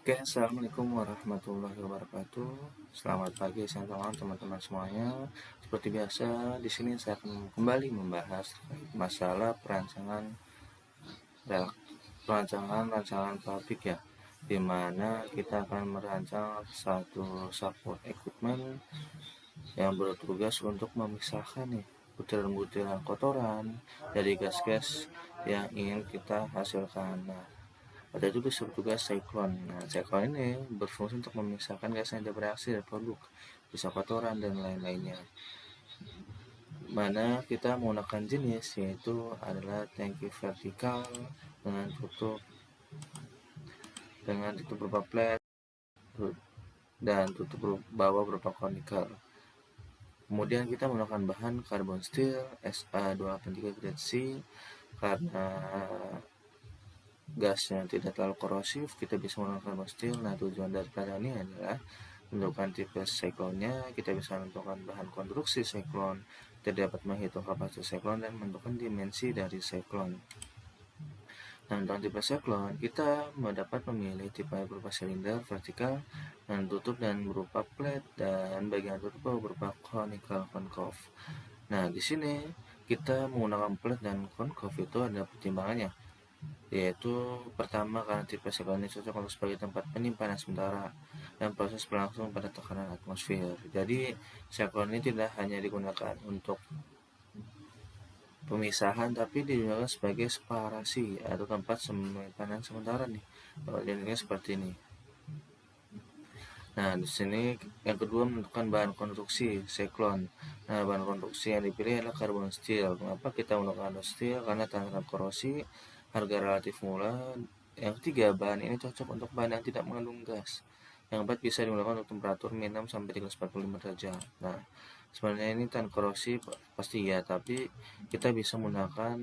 Oke, assalamualaikum warahmatullahi wabarakatuh. Selamat pagi, siang, malam teman-teman semuanya. Seperti biasa, di sini saya akan kembali membahas masalah rancangan pabrik ya, di mana kita akan merancang satu support equipment yang bertugas untuk memisahkan nih butiran-butiran kotoran dari gas-gas yang ingin kita hasilkan. Nah, ada juga tugas siklon. Nah, siklon ini berfungsi untuk memisahkan gas yang tidak bereaksi dari produk, bisa kotoran dan lain-lainnya. Mana kita menggunakan jenis yaitu adalah tangki vertikal dengan tutup berupa plate dan tutup bawah berupa conical. Kemudian kita menggunakan bahan carbon steel SA283 grade C karena gasnya tidak terlalu korosif, kita bisa menggunakan carbon steel. Nah, tujuan dari ini adalah menentukan tipe siklonnya, kita bisa menentukan bahan konstruksi siklon, kita dapat menghitung kapasitas siklon dan menentukan dimensi dari siklon. Nah, untuk tipe siklon, kita dapat memilih tipe berupa silinder, vertikal, dan tutup dan berupa plate, dan bagian tutup berupa conical concave. Nah, di sini kita menggunakan plate dan concave itu ada pertimbangannya, yaitu pertama karena tipe siklon ini cocok untuk sebagai tempat penyimpanan sementara dan proses berlangsung pada tekanan atmosfer. Jadi siklon ini tidak hanya digunakan untuk pemisahan tapi digunakan sebagai separasi atau tempat penyimpanan sementara nih. Kalau jenisnya seperti ini. Nah, di sini yang kedua menentukan bahan konstruksi siklon. Nah, bahan konstruksi yang dipilih adalah carbon steel. Kenapa kita menggunakan carbon steel? Karena tahan korosi, harga relatif murah. Yang ketiga, bahan ini cocok untuk bahan yang tidak mengandung gas. Yang keempat, bisa digunakan untuk temperatur minum sampai 345 derajat. Nah, sebenarnya ini tahan korosi pasti ya, tapi kita bisa menggunakan,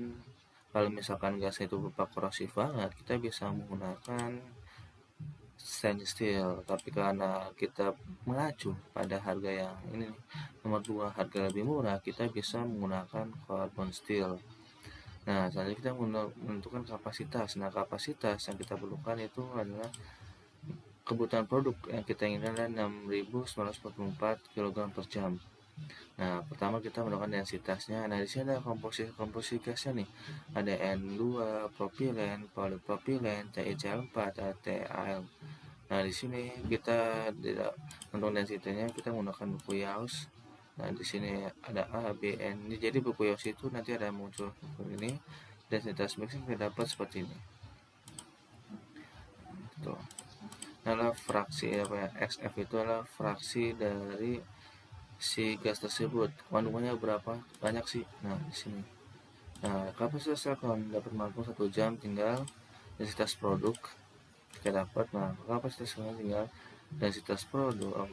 kalau misalkan gas itu berupa korosif banget, kita bisa menggunakan stainless steel. Tapi karena kita mengacu pada harga yang ini nomor 2, harga lebih murah, kita bisa menggunakan carbon steel. Nah, selanjutnya kita menentukan kapasitas. Nah, kapasitas yang kita perlukan itu adalah kebutuhan produk yang kita inginkan adalah 6.944 kg per jam. Nah, pertama kita melakukan densitasnya. Nah, di sini ada komposisi gasnya nih. Ada N2, propilen, polipropilen, TiCl4, TAL. Nah, di sini kita tidak untuk densitasnya kita menggunakan buku Yaus. Nah, di sini ada A, B, N. Jadi buku Yaus itu nanti ada muncul ini. Densitas mixing kita dapat seperti ini. Tuh. Adalah fraksi XF itu adalah fraksi dari si gas tersebut. Kandungannya berapa banyak sih? Nah, di sini. Nah, kapasitas siklon dapat mampu 1 jam tinggal densitas produk kita dapat. Nah, kapasitas siklon tinggal densitas produk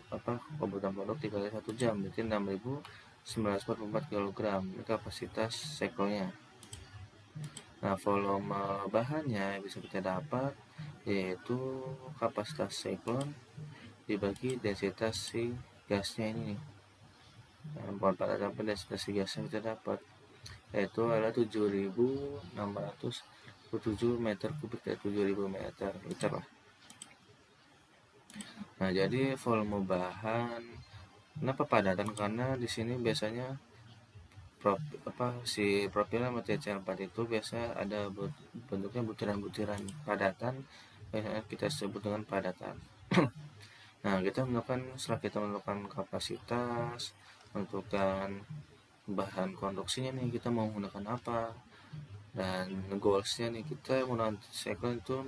kebutuhan produk dikali 1 jam berarti 6.944 kg. Ini kapasitas siklonnya. Nah, volume bahannya bisa kita dapat yaitu kapasitas siklon dibagi densitas si gasnya ini nih. Nah, pada dapat densitas si gasnya kita dapat yaitu adalah 7.607 meter kubik dari 7.000 meter liter lah. Nah, jadi volume bahan kenapa padatan? Karena di sini biasanya si propilen sama TCl4 itu biasa ada bentuknya butiran-butiran padatan, biasanya kita sebut dengan padatan. Nah, setelah kita menentukan kapasitas, menentukan bahan konstruksinya nih, kita mau menggunakan apa, dan goalsnya nih, kita menggunakan siklon itu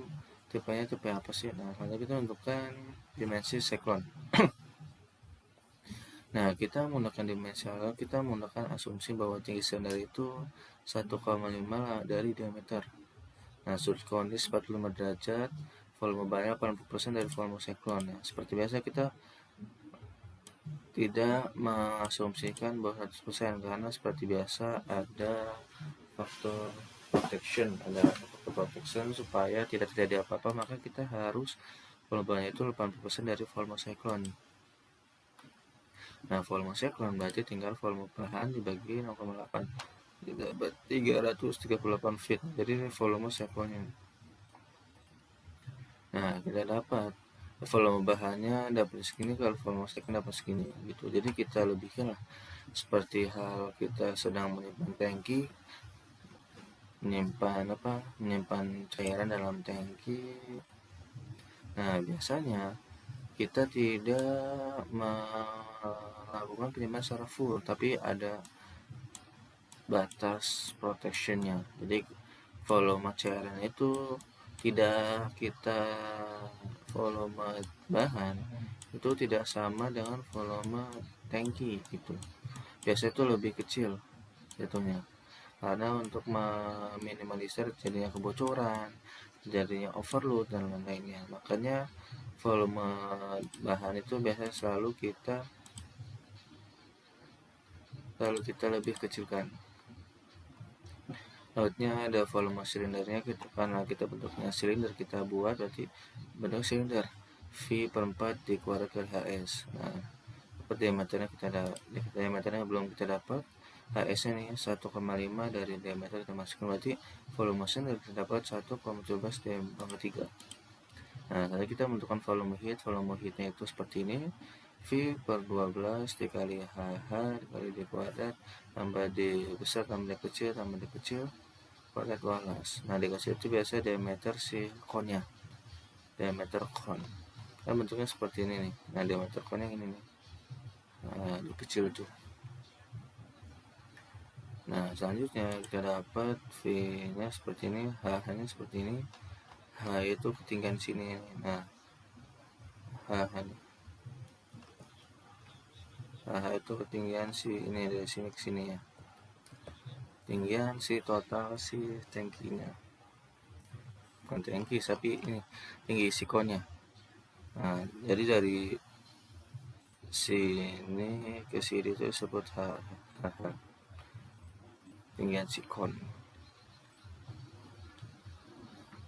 tipenya tipe apa sih. Nah, kalau kita menentukan dimensi siklon. Nah, kita menggunakan dimensi awal, kita menggunakan asumsi bahwa tinggi silinder itu 1,5 dari diameter. Nah, sudut kondis 45 derajat, volume bahannya 80% dari volume siklon. Nah, seperti biasa kita tidak mengasumsikan bahwa 100% karena seperti biasa ada faktor protection, supaya tidak terjadi apa-apa, maka kita harus volume bahannya itu 80% dari volume siklon. Nah, volume siklon berarti tinggal volume bahan dibagi 0,8 338 feet. Jadi ini volume siklonnya. Nah, kita dapat volume bahannya dapat segini, kalau volume steaknya dapat segini gitu. Jadi kita lebihkan lah, seperti hal kita sedang menyimpan tangki, menyimpan cairan dalam tangki. Nah, biasanya kita tidak melakukan penyimpanan secara full, tapi ada batas protectionnya. Jadi volume cairan itu tidak kita volume bahan itu tidak sama dengan volume tangki gitu. Biasanya itu lebih kecil jatuhnya, karena untuk meminimalisir terjadinya kebocoran, terjadinya overload dan lain-lainnya. Makanya volume bahan itu biasanya selalu kita lebih kecilkan. Lautnya ada volume silindernya, karena kita bentuknya silinder, kita buat berarti bentuk silinder V per 4 dikuadrat kali HS. Nah, diameternya diameternya belum kita dapat, HS nya nih 1,5 dari diameter kita masukkan, berarti volume silinder kita dapat 1,17 dibagi 3. Nah, tadi kita menentukan volume heatnya itu seperti ini, V per 12 dikali HH dikali D kuadrat tambah D besar tambah D kecil kuadrat 12. Nah, D kecil itu biasa diameter si konnya, diameter kon kan bentuknya seperti ini nih. Nah, diameter konnya ini nih, nah, D kecil itu. Nah, selanjutnya kita dapat V nya seperti ini, HH nya seperti ini. H itu ketinggian sini. Nah, HH itu ketinggian si ini dari sini ke sini ya, ketinggian si total si tangkinya, bukan tangki tapi ini tinggi sikonnya. Nah, jadi dari sini ke sini itu disebut tinggian sikon.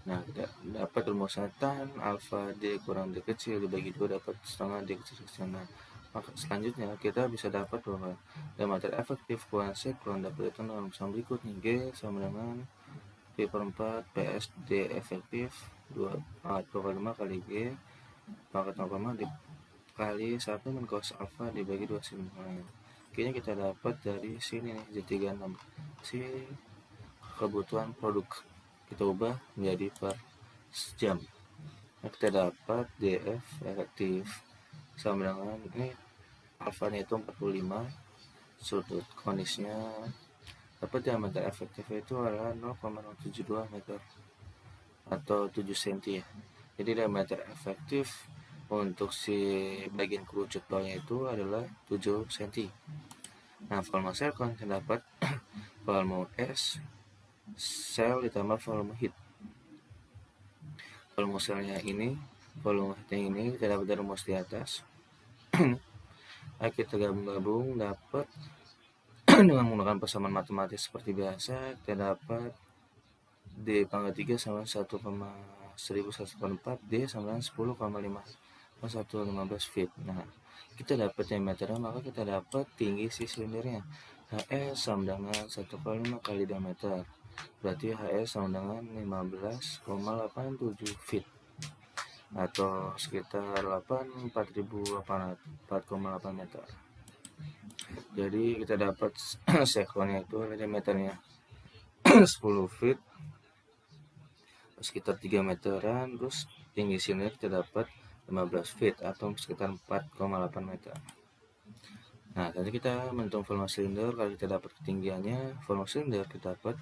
Nah, kita dapat rumusan tan alfa D kurang D kecil dibagi 2 dapat setengah D kecil. Nah, maka selanjutnya kita bisa dapat bahwa diameter efektif kuadrat siklon dapat ditentukan dalam rumusan berikut nih. G sama dengan P per 4 PS D efektif 2,5 kali G pangkat 0, dikali 1 min cos alfa dibagi 2 sin. Kayaknya kita dapat dari sini nih, J36 si kebutuhan produk kita ubah menjadi per jam. Nah, kita dapat DF efektif sama dengan ini, alfanya itu 45, sudut konisnya dapat, diameter efektif itu adalah 0,072 meter atau 7 cm ya. Jadi diameter efektif untuk si bagian kerucut bawahnya itu adalah 7 cm. Nah, volume sel kita dapat volume S sel ditambah volume heat. Volume selnya ini, volume heatnya ini kita dapat dari rumus di atas. Ayo kita gabung dapat dengan menggunakan persamaan matematis seperti biasa, kita dapat D pangkat 3 sama 1,1104 D sama 10,115 feet. Nah, kita dapat diameternya, maka kita dapat tinggi si silindernya. HS sama dengan 1,5 kali diameter, berarti HS sama dengan 15,87 feet atau sekitar 4,8 meter. Jadi kita dapat sekonnya itu diameternya 10 feet, sekitar 3 meteran, terus tinggi silinder kita dapat 15 feet atau sekitar 4,8 meter. Nah, tadi kita menghitung volume silinder, kalau kita dapat ketinggiannya, volume silinder kita dapat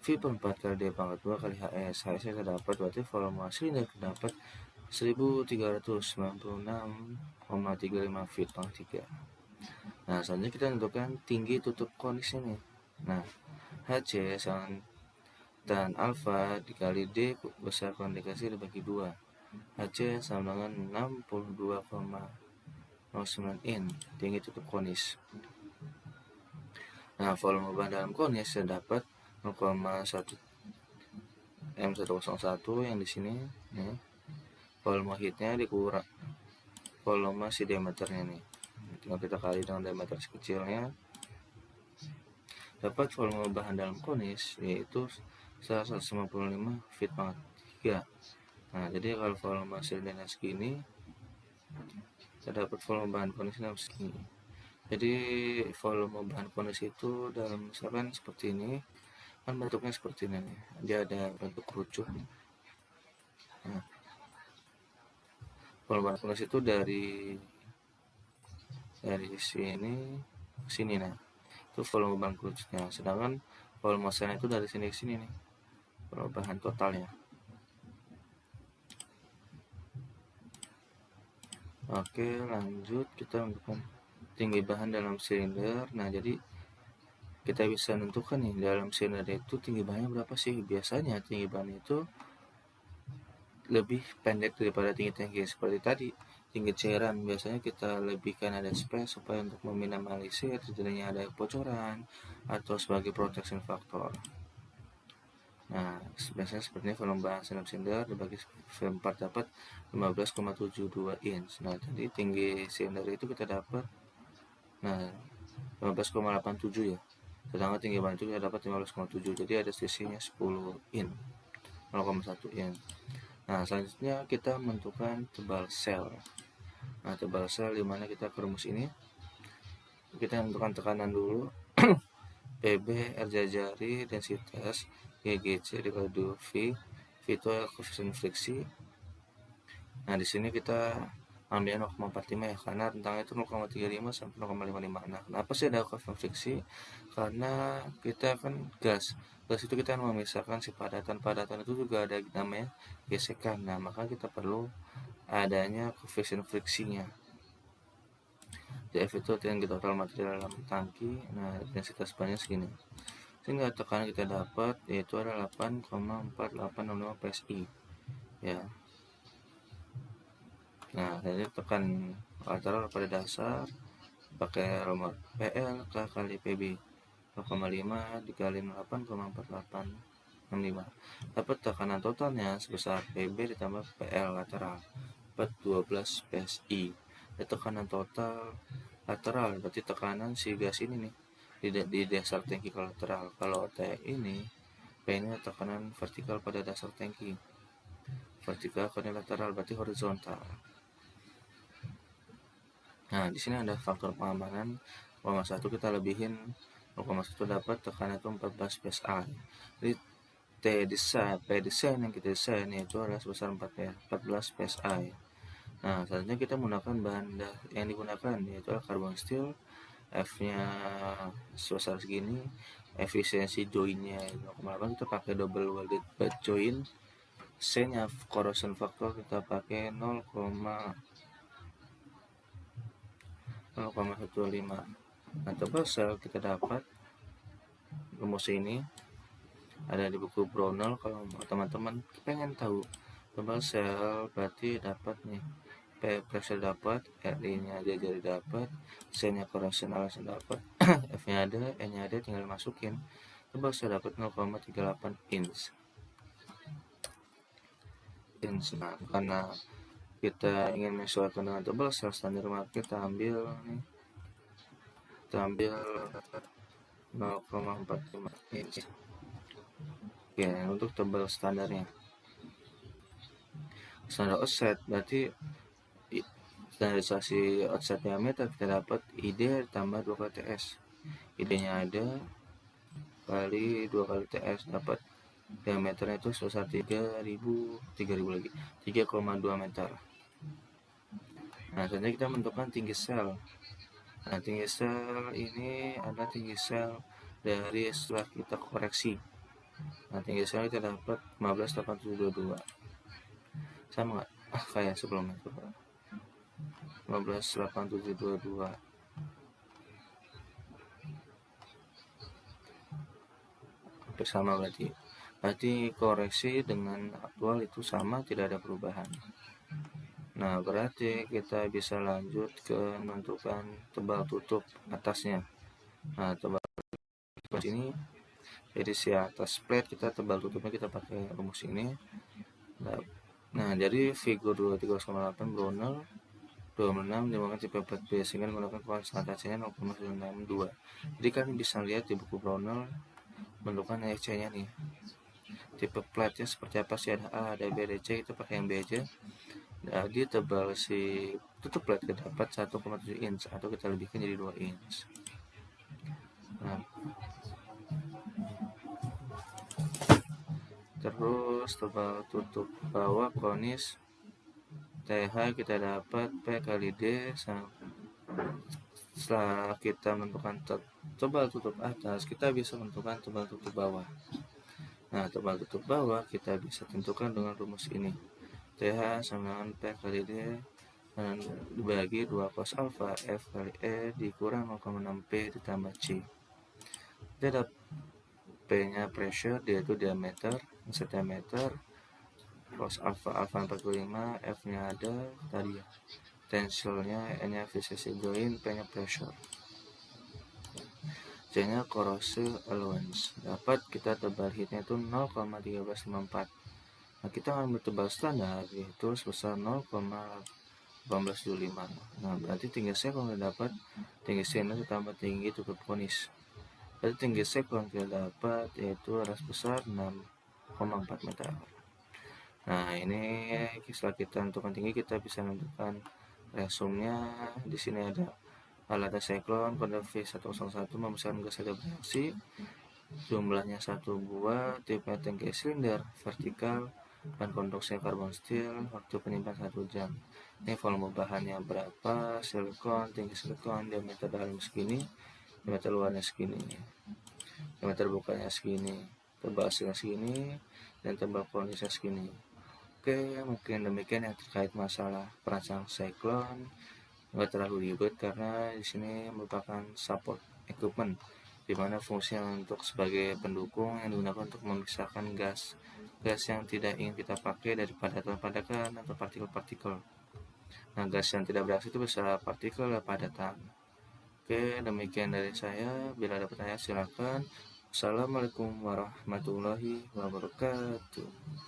V per 4 kali D pangkat 2 kali HS. HS kita dapat, berarti volume silinder kita dapat 1396,35 feet pangkat 3. Nah, selanjutnya kita tentukan tinggi tutup konis ini. Nah, HC sama tan alfa dikali D besar kondensasi dibagi 2. HC sama dengan 62,09 in, tinggi tutup konis. Nah, volume bahan dalam konis saya dapat 0,1 M101 yang di sini nih. Volume heatnya dikurang volume si diameternya nih, tinggal kita kali dengan diameter sekecilnya, dapat volume bahan dalam konis yaitu 195 feet pangkat 3. Nah, jadi kalau volume silindernya segini, kita dapat volume bahan kondisi dalam segini. Jadi volume bahan kondisi itu dalam misalkan seperti ini, kan bentuknya seperti ini nih. Dia ada bentuk kerucut. Nah, volume bahan kondisi itu dari sini ke sini, nah itu volume bahan kerucutnya. Sedangkan volume sel itu dari sini ke sini nih, volume bahan totalnya. Oke, lanjut kita menentukan tinggi bahan dalam silinder. Nah, jadi kita bisa menentukan nih dalam silinder itu tinggi bahannya berapa sih. Biasanya tinggi bahan itu lebih pendek daripada tinggi tangki seperti tadi. Tinggi cairan biasanya kita lebihkan ada space supaya untuk meminimalisir terjadinya ada kebocoran atau sebagai protection factor. Nah, biasanya seperti ini volume bahan dalam silinder dibagi 4 dapat 15,72 inch. Nah, tadi tinggi silinder itu kita dapat 15,87 ya. Sedangkan tinggi bahan itu kita dapat 15,7. Jadi ada selisihnya 10 inch. 0,1 inch. Nah, selanjutnya kita menentukan tebal sel. Nah, tebal sel dimana kita ke rumus ini. Kita menentukan tekanan dulu. PB, R jari, densitas, GGC dikali 2V. V itu koefisien friksi. Nah, di sini kita ambil 0,45 ya, karena rentangnya itu 0,35 sampai 0,55. Nah, kenapa sih ada koefisien friksi? Karena kita kan gas itu kita memisahkan si padatan itu juga ada namanya gesekan. Nah, maka kita perlu adanya koefisien friksinya. Df itu tinggi total material dalam tangki. Nah, densitas bahannya segini, sehingga tekanan kita dapat yaitu ada 8,4865 psi ya. Nah, jadi tekan lateral pada dasar pakai nomor PL kali PB 0,5 dikali 8,4865. Dapat tekanan totalnya sebesar PB ditambah PL lateral dapat 12 psi. Tekanan total lateral berarti tekanan si gas ini nih di dasar tangki kolateral. Kalau T ini P ini tekanan vertikal pada dasar tangki. Vertikal pada lateral berarti horizontal. Nah, di sini ada faktor pengamanan 0,1 kita lebihin 0,1 dapat tekanan itu 14 psi. Jadi P desain yang kita desain yaitu adalah sebesar 14 psi. Nah, selanjutnya kita menggunakan bahan yang digunakan yaitu karbon steel. F-nya sebesar segini, efisiensi joinnya 0,8 kita pakai double welded butt joint. C-nya corrosion factor kita pakai 0,15. Nah, tebal sel kita dapat rumus ini ada di buku Brownell. Kalau teman-teman pengen tahu tebal sel berarti dapat nih pressure dapat, R-nya aja jadi dapat, C-nya corrosion alasan dapat, F-nya ada, N-nya ada, tinggal masukin. Tebal sel dapat 0,38 inch. Nah, karena kita ingin menyesuaikan dengan tebal sel standar market, kita ambil 0,45 inch. Oke, untuk tebal standarnya. Standar offset berarti standarisasi offset diameter kita dapat ID tambah 2 kali TS. ID-nya ada kali 2 kali TS dapat diameternya itu sebesar 3000 lagi 3,2 meter. Nah, selanjutnya kita menentukan tinggi sel. Nah, tinggi sel ini adalah tinggi sel dari setelah kita koreksi. Nah, tinggi sel kita dapat 15,8722 sama nggak kayak sebelumnya, 15,8722 hampir sama. Berarti koreksi dengan aktual itu sama, tidak ada perubahan. Nah, berarti kita bisa lanjut ke menentukan tebal tutup atasnya. Nah, tebal tutup ini jadi si atas plate kita tebal tutupnya kita pakai rumus ini. Nah, jadi figur 23,8 Brownell 26 dimana tipe 4B sehingga menggunakan konsentrasinya 0,962. Jadi kalian bisa lihat di buku Brownell bentukan EC-nya nih. Tipe plate nya seperti apa sih, ada A, ada B, ada C, kita pakai yang B aja. Jadi tebal si tutup plate kita dapat 1,7 inch atau kita lebihkan jadi 2 inch. Nah, terus tebal tutup bawah konis TH kita dapat P kali D. Setelah kita menentukan tebal tutup atas, kita bisa menentukan tebal tutup bawah. Nah, tebal tutup bawah kita bisa tentukan dengan rumus ini. TH sama dengan P kali D dan dibagi 2 cos alfa F kali E dikurang 0,6 P ditambah C. Kita dapat P-nya pressure, D itu diameter, cm, cos alfa 45, F-nya ada tadi ya. Tensilnya, N-nya efisiensi join, P-nya pressure. C-nya corrosion allowance. Dapat kita tebal heatnya itu 0,1354. Nah, kita ambil tebal standar yaitu sebesar 0,1875. Nah, berarti tinggi seklon kita dapat tinggi siner ditambah tinggi tutup konis. Berarti tinggi seklon kita dapat yaitu adalah sebesar 6,4 meter. Nah, ini setelah kita tentukan tinggi, kita bisa menentukan resumnya. Di sini ada alat seklon pada V101 membesarkan gas ada bereaksi, jumlahnya 1 buah, tipe tangki silinder vertikal, dan konduksi karbon steel, waktu penyimpanan 1 jam. Ini volume bahannya berapa, silikon, tinggi silikon, diameter dalam segini, diameter luarnya segini, diameter bukanya segini, tebal hasilnya segini, dan tebal kondisinya segini. Oke, mungkin demikian yang terkait masalah perancang siklon. Nggak terlalu ribet karena di sini merupakan support equipment, di mana fungsinya untuk sebagai pendukung yang digunakan untuk memisahkan gas yang tidak ingin kita pakai dari padatan-padatan atau partikel-partikel. Nah, gas yang tidak bereaksi itu bisa partikel dan padatan. Oke, demikian dari saya. Bila ada pertanyaan silakan. Assalamualaikum warahmatullahi wabarakatuh.